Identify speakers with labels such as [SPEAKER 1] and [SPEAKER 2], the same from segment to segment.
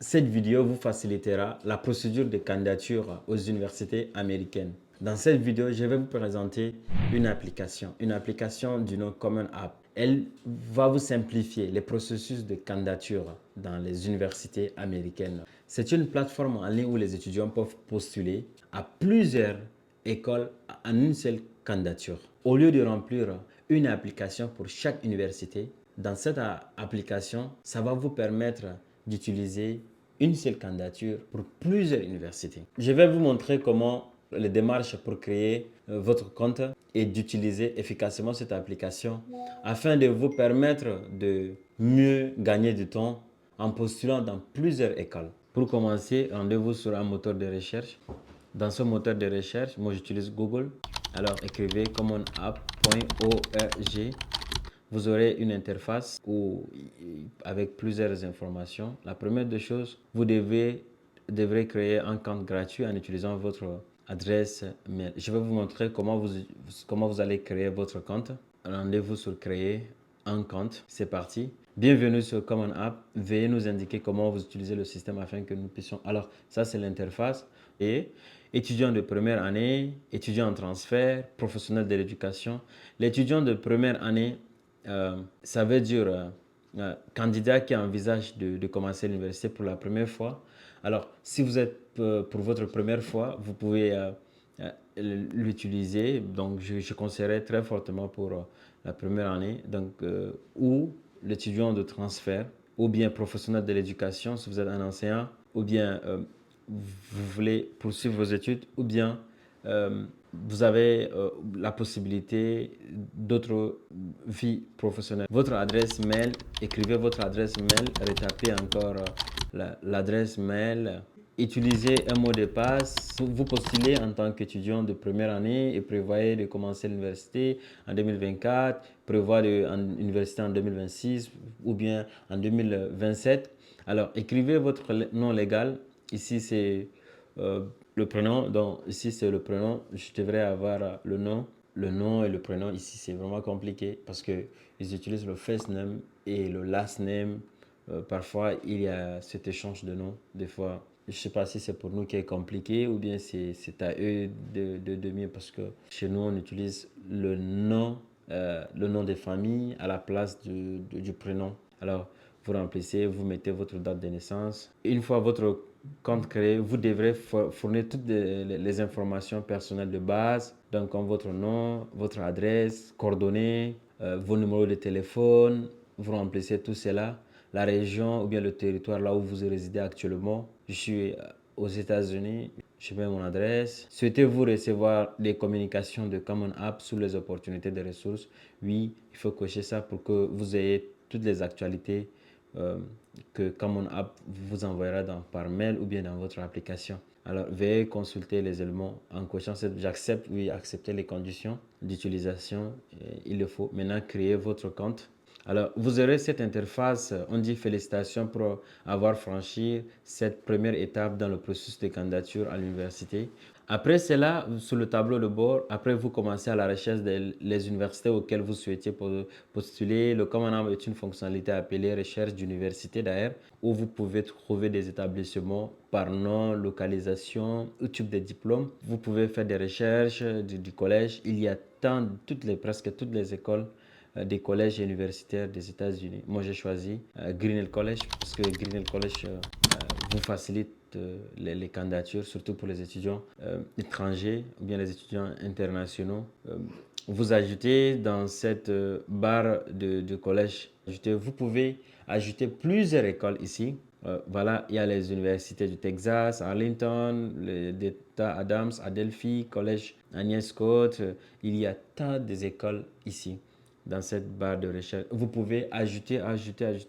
[SPEAKER 1] Cette vidéo vous facilitera la procédure de candidature aux universités américaines. Dans cette vidéo, je vais vous présenter une application du nom Common App. Elle va vous simplifier les processus de candidature dans les universités américaines. C'est une plateforme en ligne où les étudiants peuvent postuler à plusieurs écoles en une seule candidature. Au lieu de remplir une application pour chaque université, dans cette application, ça va vous permettre d'utiliser une seule candidature pour plusieurs universités. Je vais vous montrer comment les démarches pour créer votre compte et d'utiliser efficacement cette application afin de vous permettre de mieux gagner du temps en postulant dans plusieurs écoles. Pour commencer, rendez-vous sur un moteur de recherche. Dans ce moteur de recherche, moi j'utilise Google. Alors écrivez commonapp.org. Vous aurez une interface avec plusieurs informations. La première des choses, vous devrez créer un compte gratuit en utilisant votre adresse mail. Je vais vous montrer comment vous allez créer votre compte. Rendez-vous sur créer un compte. C'est parti. Bienvenue sur Common App. Veuillez nous indiquer comment vous utilisez le système afin que nous puissions... Alors, ça c'est l'interface. Et étudiant de première année, étudiant en transfert, professionnel de l'éducation. L'étudiant de première année, ça veut dire candidat qui envisage de commencer l'université pour la première fois. Alors, si vous êtes pour votre première fois, vous pouvez l'utiliser. Donc, je conseillerais très fortement pour la première année. Donc, ou l'étudiant de transfert, ou bien professionnel de l'éducation, si vous êtes un enseignant, ou bien vous voulez poursuivre vos études, ou bien vous avez la possibilité d'autres vies professionnelles. Votre adresse mail, écrivez votre adresse mail, rétapez encore l'adresse mail. Utilisez un mot de passe. Vous postulez en tant qu'étudiant de première année et prévoyez de commencer l'université en 2024, prévoyez une université en 2026 ou bien en 2027. Alors, écrivez votre nom légal. Ici, c'est le prénom. Donc, ici, c'est le prénom. Je devrais avoir le nom. Le nom et le prénom, ici, c'est vraiment compliqué parce qu'ils utilisent le first name et le last name. Parfois, il y a cet échange de noms. Des fois, je ne sais pas si c'est pour nous qui est compliqué ou bien c'est à eux de mieux parce que chez nous, on utilise le nom de famille à la place du prénom. Alors, vous remplissez, vous mettez votre date de naissance. Une fois votre compte créé, vous devrez fournir toutes les informations personnelles de base, donc comme votre nom, votre adresse, coordonnées, vos numéros de téléphone. Vous remplissez tout cela, la région ou bien le territoire là où vous résidez actuellement. Je suis aux États-Unis. Je mets mon adresse. Souhaitez-vous recevoir des communications de Common App sur les opportunités de ressources? Oui, il faut cocher ça pour que vous ayez toutes les actualités que Common App vous enverra par mail ou bien dans votre application. Alors, veuillez consulter les éléments en cochant cette j'accepte, oui, accepter les conditions d'utilisation, il le faut. Maintenant, créer votre compte. Alors, vous aurez cette interface, on dit félicitations pour avoir franchi cette première étape dans le processus de candidature à l'université. Après cela, sur le tableau de bord, après vous commencez à la recherche des universités auxquelles vous souhaitiez postuler. Le Common App est une fonctionnalité appelée recherche d'université d'ailleurs, où vous pouvez trouver des établissements par nom, localisation ou type de diplôme. Vous pouvez faire des recherches du collège. Il y a presque toutes les écoles des collèges universitaires des États-Unis. Moi, j'ai choisi Grinnell College parce que Grinnell College vous facilite les candidatures, surtout pour les étudiants étrangers ou bien les étudiants internationaux. Vous ajoutez dans cette barre de collège, vous pouvez ajouter plusieurs écoles ici. Voilà, il y a les universités du Texas, Arlington, l'État Adams, Adelphi, Collège Agnès Scott. Il y a tant d'écoles ici dans cette barre de recherche. Vous pouvez ajouter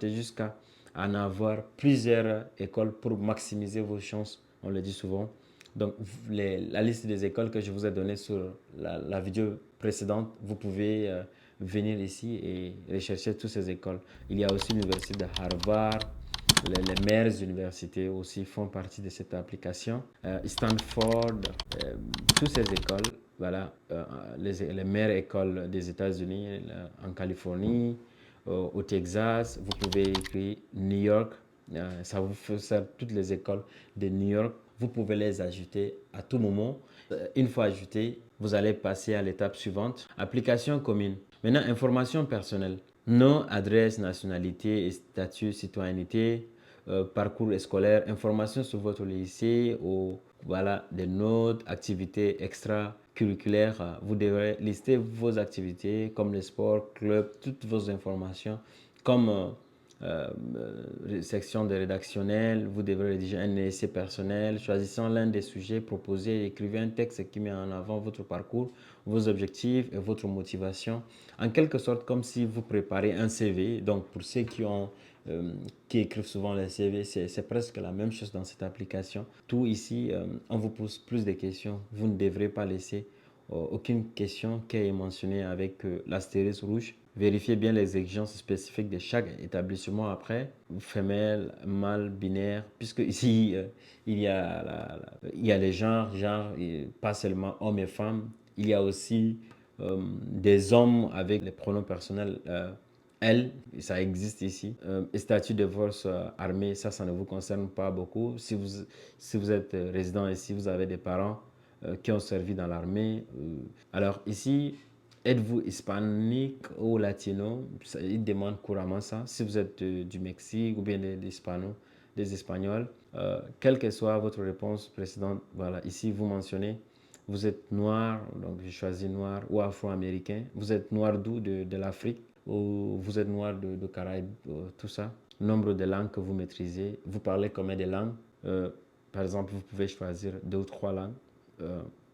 [SPEAKER 1] jusqu'à en avoir plusieurs écoles pour maximiser vos chances, on le dit souvent. Donc, la liste des écoles que je vous ai donnée sur la vidéo précédente, vous pouvez venir ici et rechercher toutes ces écoles. Il y a aussi l'université de Harvard, les meilleures universités aussi font partie de cette application. Stanford, toutes ces écoles, voilà, les meilleures écoles des États-Unis, en Californie, au Texas, vous pouvez écrire New York, Ça vous fait faire toutes les écoles de New York. Vous pouvez les ajouter à tout moment. Une fois ajouté, vous allez passer à l'étape suivante. Application commune. Maintenant, information personnelle. Nom, adresse, nationalité et statut citoyenneté, parcours scolaire, informations sur votre lycée, ou voilà, des notes, activités extracurriculaires. Vous devrez lister vos activités comme les sports, clubs, toutes vos informations comme section de rédactionnel. Vous devrez rédiger un essai personnel. Choisissant l'un des sujets proposés, écrivez un texte qui met en avant votre parcours, vos objectifs et votre motivation. En quelque sorte, comme si vous préparez un CV. Donc, pour ceux qui écrivent souvent les CV, c'est presque la même chose dans cette application. Tout ici, on vous pose plus de questions. Vous ne devrez pas laisser aucune question qui est mentionnée avec l'astérisque rouge. Vérifiez bien les exigences spécifiques de chaque établissement après, femelle, mâle, binaire, puisque ici, il y a les genres, et pas seulement hommes et femmes. Il y a aussi des hommes avec les pronoms personnels elle, ça existe ici. Et statut de force armée, ça ne vous concerne pas beaucoup. Si vous êtes résident ici, vous avez des parents qui ont servi dans l'armée. Alors ici, êtes-vous hispanique ou latino? Ils demandent couramment ça. Si vous êtes du Mexique ou bien des Espagnols, quelle que soit votre réponse précédente, voilà, ici vous mentionnez, vous êtes noir, donc j'ai choisi noir, ou afro-américain. Vous êtes noir d'où? De l'Afrique, ou vous êtes noir de Caraïbes, tout ça. Nombre de langues que vous maîtrisez. Vous parlez combien de langues? Par exemple, vous pouvez choisir 2 ou 3 langues.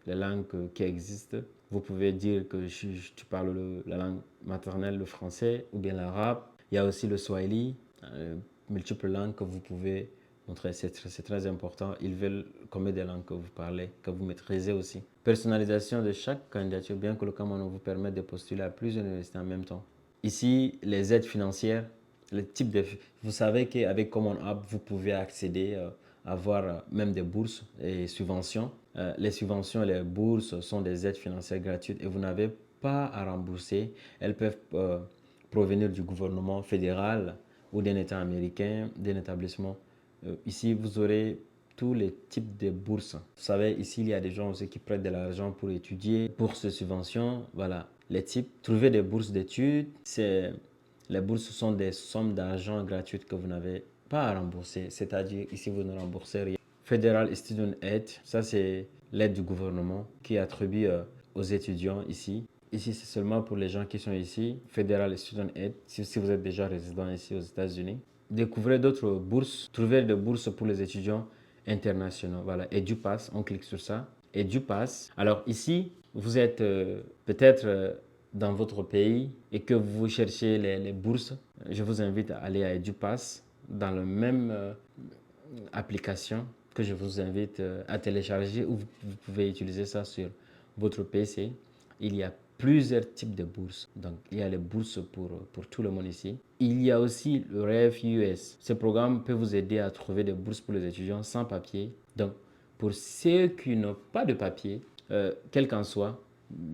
[SPEAKER 1] Les langues qui existent. Vous pouvez dire que tu parles la langue maternelle, le français ou bien l'arabe. Il y a aussi le swahili, multiples langues que vous pouvez montrer. C'est très important. Ils veulent combien de langues que vous parlez, que vous maîtrisez aussi. Personnalisation de chaque candidature, bien que le Cameroun vous permette de postuler à plusieurs universités en même temps. Ici, les aides financières, le type de... Vous savez qu'avec Common App, vous pouvez accéder à avoir même des bourses et subventions. Les subventions et les bourses sont des aides financières gratuites et vous n'avez pas à rembourser. Elles peuvent provenir du gouvernement fédéral ou d'un État américain, d'un établissement. Ici, vous aurez tous les types de bourses. Vous savez, ici, il y a des gens aussi qui prêtent de l'argent pour étudier, bourses, subventions, voilà, les types. Trouver des bourses d'études, les bourses sont des sommes d'argent gratuites que vous n'avez pas à rembourser, c'est-à-dire ici, vous ne remboursez rien. Federal Student Aid, ça c'est l'aide du gouvernement qui est attribuée aux étudiants ici. Ici, c'est seulement pour les gens qui sont ici. Federal Student Aid, si vous êtes déjà résident ici aux États-Unis. Découvrez d'autres bourses, trouver des bourses pour les étudiants internationaux. Voilà, EduPass, on clique sur ça. EduPass. Alors ici, vous êtes peut-être dans votre pays et que vous cherchez les bourses. Je vous invite à aller à EduPass dans la même application que je vous invite à télécharger ou vous pouvez utiliser ça sur votre PC. Il y a plusieurs types de bourses. Donc, il y a les bourses pour tout le monde ici. Il y a aussi le REF US. Ce programme peut vous aider à trouver des bourses pour les étudiants sans papier. Donc, pour ceux qui n'ont pas de papier, quel qu'en soit,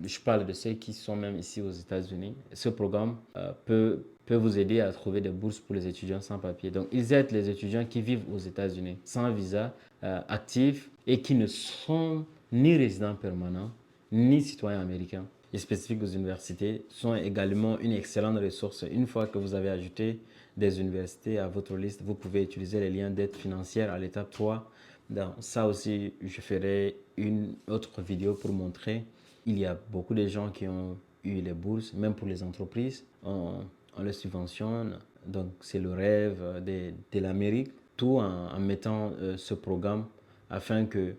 [SPEAKER 1] je parle de ceux qui sont même ici aux États-Unis, ce programme peut vous aider à trouver des bourses pour les étudiants sans papier. Donc, ils aident les étudiants qui vivent aux États-Unis sans visa actif et qui ne sont ni résidents permanents, ni citoyens américains et spécifiques aux universités, sont également une excellente ressource. Une fois que vous avez ajouté des universités à votre liste, vous pouvez utiliser les liens d'aide financière à l'étape 3. Dans ça aussi, je ferai une autre vidéo pour montrer. Il y a beaucoup de gens qui ont eu les bourses, même pour les entreprises. On les subventionne. Donc, c'est le rêve de l'Amérique. Tout en mettant ce programme afin que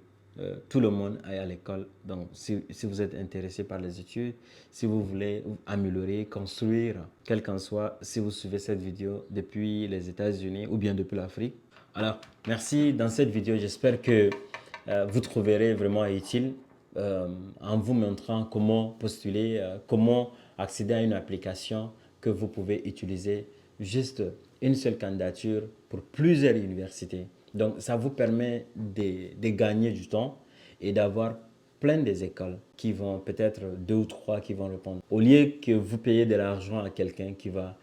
[SPEAKER 1] tout le monde aille à l'école. Donc, si vous êtes intéressé par les études, si vous voulez améliorer, construire, quel qu'en soit, si vous suivez cette vidéo depuis les États-Unis ou bien depuis l'Afrique. Alors, merci dans cette vidéo. J'espère que vous trouverez vraiment utile en vous montrant comment postuler, comment accéder à une application que vous pouvez utiliser juste une seule candidature pour plusieurs universités. Donc, ça vous permet de gagner du temps et d'avoir plein des écoles qui vont, peut-être 2 ou 3 qui vont répondre. Au lieu que vous payez de l'argent à quelqu'un qui va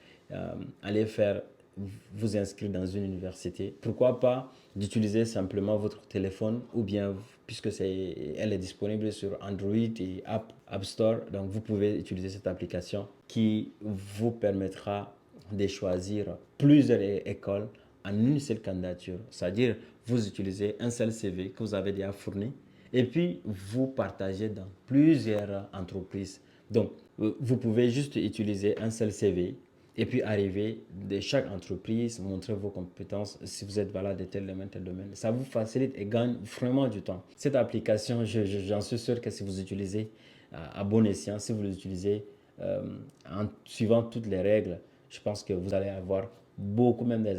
[SPEAKER 1] aller faire vous inscrire dans une université. Pourquoi pas d'utiliser simplement votre téléphone ou bien, puisque elle est disponible sur Android et App Store, donc vous pouvez utiliser cette application qui vous permettra de choisir plusieurs écoles en une seule candidature. C'est-à-dire, vous utilisez un seul CV que vous avez déjà fourni et puis vous partagez dans plusieurs entreprises. Donc, vous pouvez juste utiliser un seul CV et puis arriver de chaque entreprise, montrer vos compétences, si vous êtes valable de tel domaine. Ça vous facilite et gagne vraiment du temps. Cette application, j'en suis sûr que si vous utilisez à bon escient, si vous l'utilisez en suivant toutes les règles, je pense que vous allez avoir beaucoup même des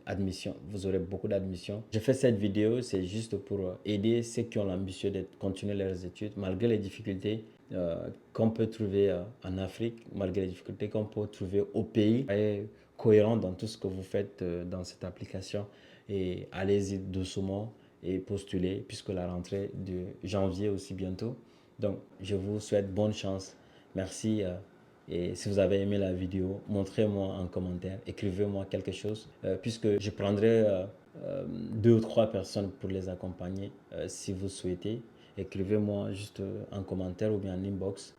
[SPEAKER 1] admissions. Vous aurez beaucoup d'admissions. Je fais cette vidéo, c'est juste pour aider ceux qui ont l'ambition de continuer leurs études malgré les difficultés qu'on peut trouver en Afrique, malgré les difficultés qu'on peut trouver au pays. Soyez cohérent dans tout ce que vous faites dans cette application et allez-y doucement et postulez puisque la rentrée de janvier aussi bientôt. Donc, je vous souhaite bonne chance. Merci. Et si vous avez aimé la vidéo, montrez-moi en commentaire, écrivez-moi quelque chose, puisque je prendrai 2 ou 3 personnes pour les accompagner si vous souhaitez. Écrivez-moi juste en commentaire ou bien en inbox.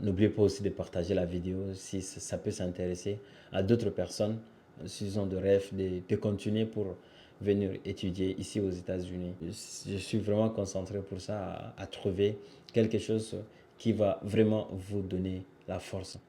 [SPEAKER 1] N'oubliez pas aussi de partager la vidéo si ça peut s'intéresser à d'autres personnes, s'ils ont de rêves de continuer pour venir étudier ici aux États-Unis. Je suis vraiment concentré pour ça, à trouver quelque chose qui va vraiment vous donner la force.